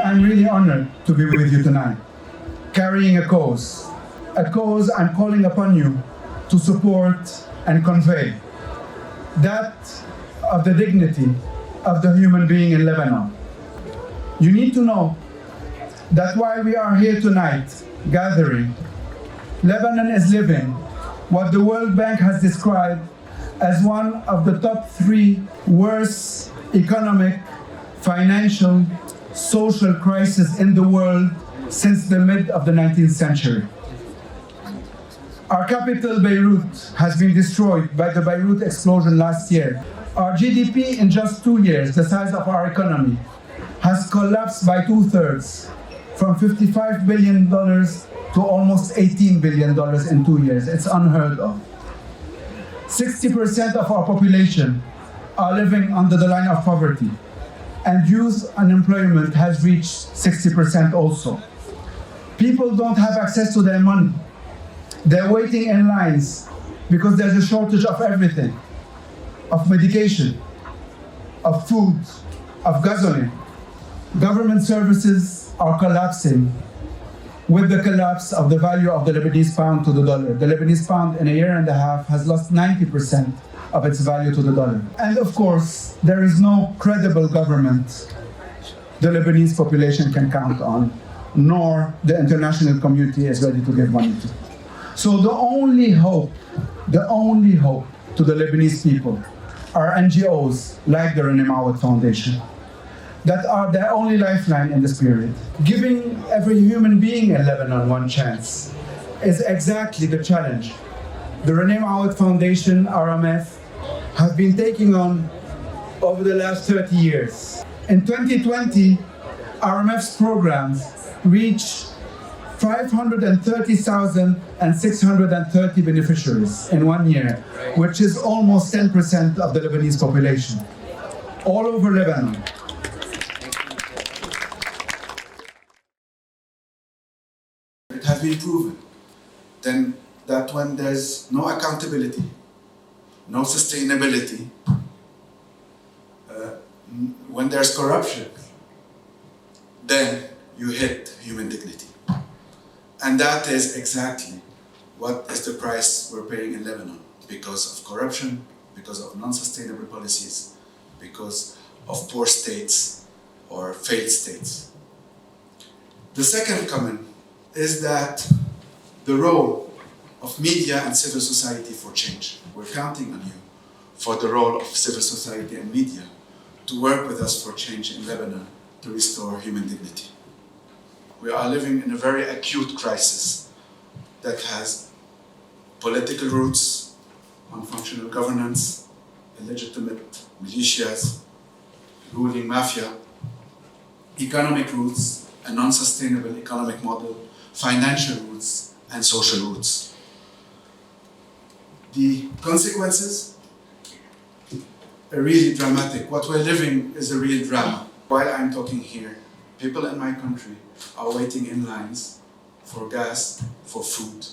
I'm really honored to be with you tonight, carrying a cause I'm calling upon you to support and convey, that of the dignity of the human being in Lebanon. You need to know that while we are here tonight gathering, Lebanon is living what the World Bank has described as one of the top 3 worst economic, financial, social crises in the world since the mid of the 19th century. Our capital, Beirut, has been destroyed by the Beirut explosion last year. Our GDP in just 2 years, the size of our economy, has collapsed by 2/3, from $55 billion to almost $18 billion in 2 years. It's unheard of. 60% of our population are living under the line of poverty, and youth unemployment has reached 60% also. People don't have access to their money. They're waiting in lines because there's a shortage of everything, of medication, of food, of gasoline. Government services are collapsing with the collapse of the value of the Lebanese pound to the dollar. The Lebanese pound in a year and a half has lost 90% of its value to the dollar. And of course, there is no credible government the Lebanese population can count on, nor the international community is ready to give money to. So the only hope to the Lebanese people are NGOs like the Moawad Foundation, that are their only lifeline in this period. Giving every human being in Lebanon one chance is exactly the challenge the Moawad Foundation, RMF, have been taking on over the last 30 years. In 2020, RMF's programs reached 530,630 beneficiaries in 1 year, which is almost 10% of the Lebanese population, all over Lebanon. It has been proven then that when there's no accountability, no sustainability, when there's corruption, then you hit human dignity. And that is exactly what is the price we're paying in Lebanon, because of corruption, because of non-sustainable policies, because of poor states or failed states. The second comment is that the role of media and civil society for change. We're counting on you for the role of civil society and media to work with us for change in Lebanon to restore human dignity. We are living in a very acute crisis that has political roots, unfunctional governance, illegitimate militias, ruling mafia, economic roots, a non-sustainable economic model, financial roots, and social roots. The consequences are really dramatic. What we're living is a real drama. While I'm talking here, people in my country are waiting in lines for gas, for food,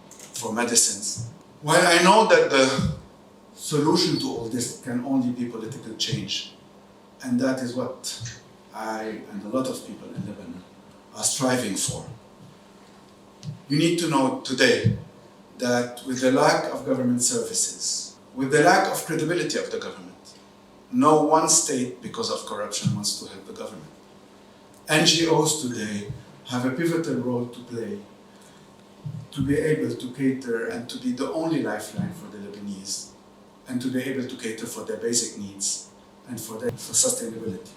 for medicines. While I know that the solution to all this can only be political change, and that is what I and a lot of people in Lebanon are striving for. You need to know today that with the lack of government services, with the lack of credibility of the government, no one state, because of corruption, wants to help the government. NGOs today have a pivotal role to play to be able to cater and to be the only lifeline for the Lebanese, and to be able to cater for their basic needs and for sustainability.